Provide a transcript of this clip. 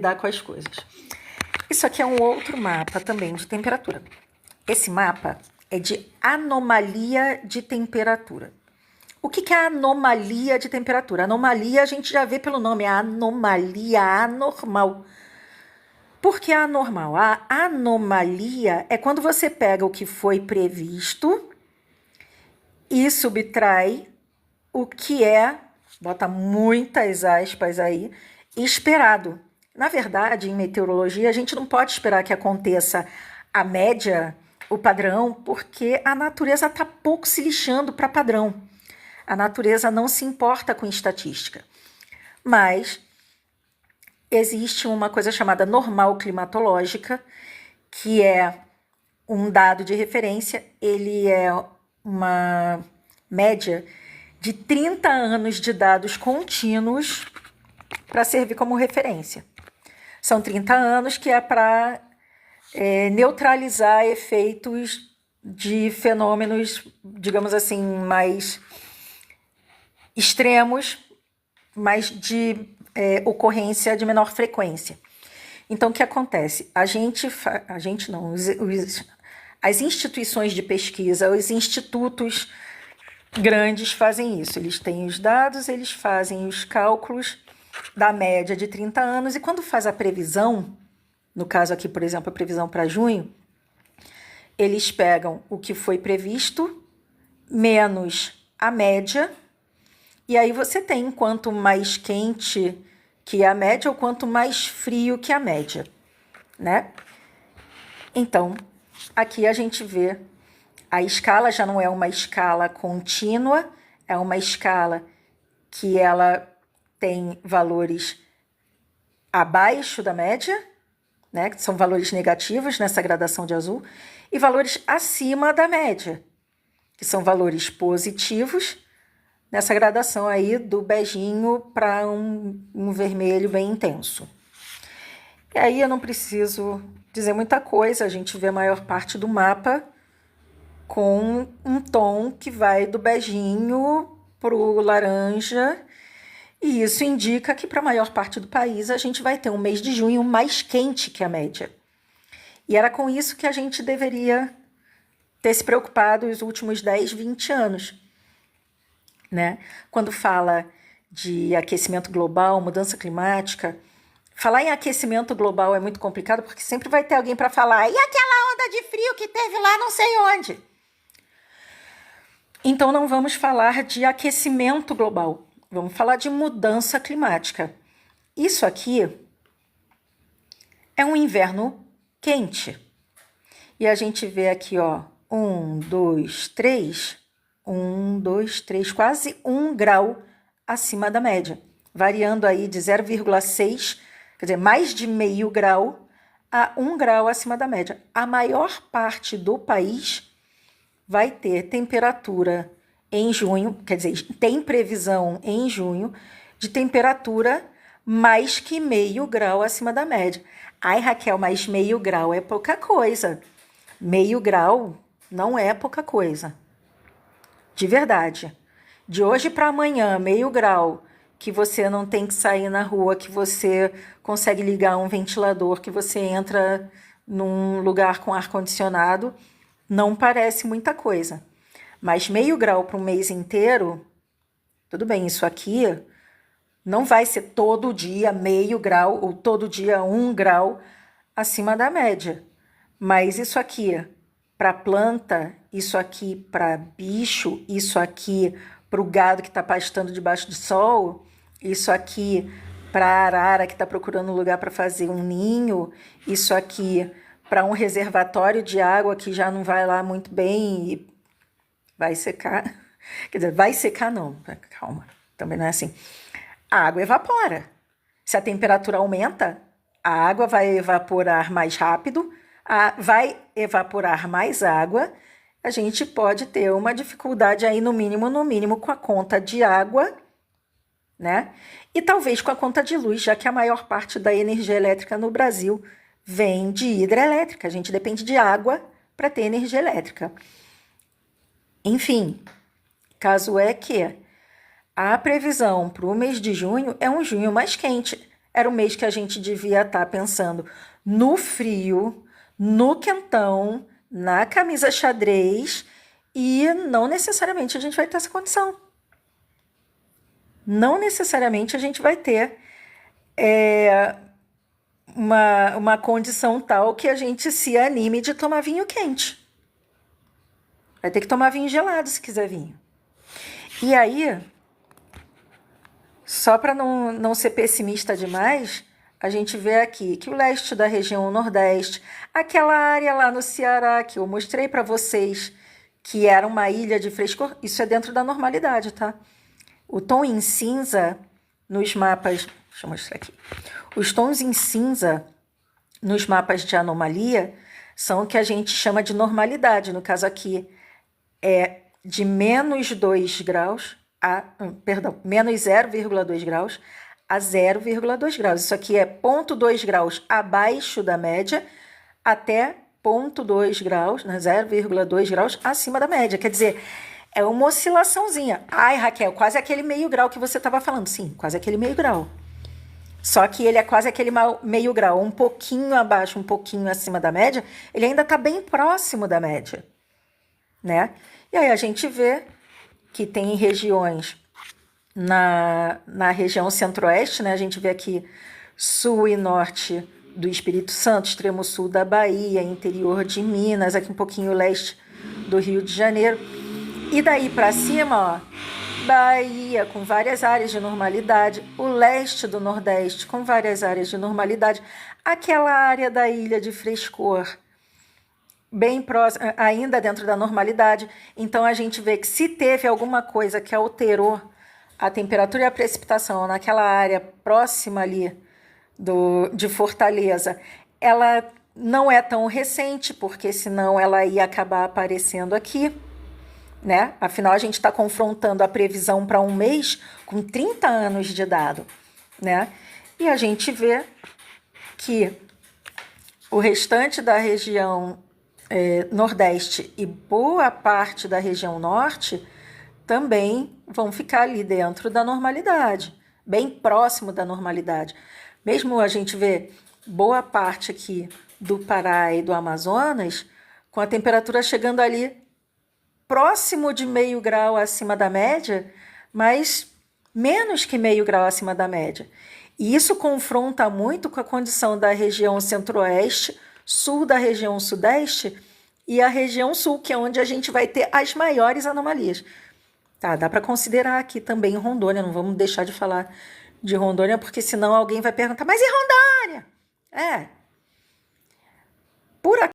lidar com as coisas. Isso aqui é um outro mapa também de temperatura. Esse mapa é de anomalia de temperatura. O que é anomalia de temperatura? Anomalia a gente já vê pelo nome, é anomalia anormal. Por que anormal? A anomalia é quando você pega o que foi previsto e subtrai o que é, bota muitas aspas aí, esperado. Na verdade, em meteorologia, a gente não pode esperar que aconteça a média, o padrão, porque a natureza está pouco se lixando para padrão. A natureza não se importa com estatística. Mas existe uma coisa chamada normal climatológica, que é um dado de referência, ele é uma média de 30 anos de dados contínuos para servir como referência. São 30 anos que é para neutralizar efeitos de fenômenos, digamos assim, mais extremos, mas de ocorrência de menor frequência. Então, o que acontece? As instituições de pesquisa, os institutos grandes fazem isso. Eles têm os dados, eles fazem os cálculos da média de 30 anos e quando faz a previsão, no caso aqui, por exemplo, a previsão para junho, eles pegam o que foi previsto menos a média e aí você tem quanto mais quente que a média ou quanto mais frio que a média, né? Então, aqui a gente vê a escala já não é uma escala contínua, é uma escala que ela tem valores abaixo da média, né? Que são valores negativos nessa gradação de azul, e valores acima da média, que são valores positivos nessa gradação aí do beijinho para um vermelho bem intenso. E aí eu não preciso dizer muita coisa, a gente vê a maior parte do mapa com um tom que vai do beijinho para o laranja, e isso indica que para a maior parte do país a gente vai ter um mês de junho mais quente que a média. E era com isso que a gente deveria ter se preocupado os últimos 10, 20 anos. Né? Quando fala de aquecimento global, mudança climática, falar em aquecimento global é muito complicado porque sempre vai ter alguém para falar e aquela onda de frio que teve lá não sei onde. Então não vamos falar de aquecimento global, vamos falar de mudança climática. Isso aqui é um inverno quente. E a gente vê aqui, ó, 1, 2, 3, quase 1 grau acima da média, variando aí de 0,6, quer dizer, mais de meio grau a 1 grau acima da média. A maior parte do país vai ter temperatura em junho, quer dizer, tem previsão em junho de temperatura mais que meio grau acima da média. Ai, Raquel, mas meio grau é pouca coisa. Meio grau não é pouca coisa. De verdade. De hoje para amanhã, meio grau, que você não tem que sair na rua, que você consegue ligar um ventilador, que você entra num lugar com ar-condicionado, não parece muita coisa. Mas meio grau para um mês inteiro, tudo bem, isso aqui não vai ser todo dia meio grau ou todo dia 1 grau acima da média. Mas isso aqui para planta, isso aqui para bicho, isso aqui para o gado que está pastando debaixo do sol, isso aqui para a arara que está procurando um lugar para fazer um ninho, isso aqui para um reservatório de água que já não vai lá muito bem e vai secar. Quer dizer, vai secar não, calma, também não é assim. A água evapora. Se a temperatura aumenta, a água vai evaporar mais rápido, vai evaporar mais água, a gente pode ter uma dificuldade aí no mínimo com a conta de água, né? E talvez com a conta de luz, já que a maior parte da energia elétrica no Brasil vem de hidrelétrica. A gente depende de água para ter energia elétrica. Enfim, caso é que a previsão para o mês de junho é um junho mais quente. era o mês que a gente devia estar pensando no frio, no quentão, na camisa xadrez, e não necessariamente a gente vai ter essa condição. Não necessariamente a gente vai ter uma condição tal que a gente se anime de tomar vinho quente. Vai ter que tomar vinho gelado se quiser vinho. E aí, só para não ser pessimista demais, a gente vê aqui que o leste da região nordeste, aquela área lá no Ceará que eu mostrei para vocês, que era uma ilha de frescor, isso é dentro da normalidade, tá? O tom em cinza nos mapas, deixa eu mostrar aqui. Os tons em cinza nos mapas de anomalia são o que a gente chama de normalidade. No caso aqui é de menos 2 graus menos 0,2 graus a 0,2 graus. Isso aqui é 0,2 graus abaixo da média até 0,2 graus, né, 0,2 graus acima da média. Quer dizer, é uma oscilaçãozinha. Ai, Raquel, quase aquele meio grau que você estava falando. Sim, quase aquele meio grau. Só que ele é quase aquele meio grau, um pouquinho abaixo, um pouquinho acima da média. Ele ainda está bem próximo da média, né? E aí a gente vê que tem regiões na região centro-oeste, né? A gente vê aqui sul e norte do Espírito Santo, extremo sul da Bahia, interior de Minas, aqui um pouquinho leste do Rio de Janeiro. E daí para cima, ó, Bahia com várias áreas de normalidade, o leste do Nordeste com várias áreas de normalidade, aquela área da ilha de frescor, bem próxima, ainda dentro da normalidade. Então a gente vê que se teve alguma coisa que alterou a temperatura e a precipitação naquela área próxima ali de Fortaleza, ela não é tão recente, porque senão ela ia acabar aparecendo aqui, né? Afinal, a gente está confrontando a previsão para um mês com 30 anos de dado, né? E a gente vê que o restante da região Nordeste e boa parte da região Norte também vão ficar ali dentro da normalidade, bem próximo da normalidade. Mesmo a gente vê boa parte aqui do Pará e do Amazonas com a temperatura chegando ali próximo de meio grau acima da média, mas menos que meio grau acima da média. E isso confronta muito com a condição da região centro-oeste, sul da região sudeste e a região sul, que é onde a gente vai ter as maiores anomalias. Tá, dá para considerar aqui também Rondônia, não vamos deixar de falar de Rondônia, porque senão alguém vai perguntar, mas e Rondônia?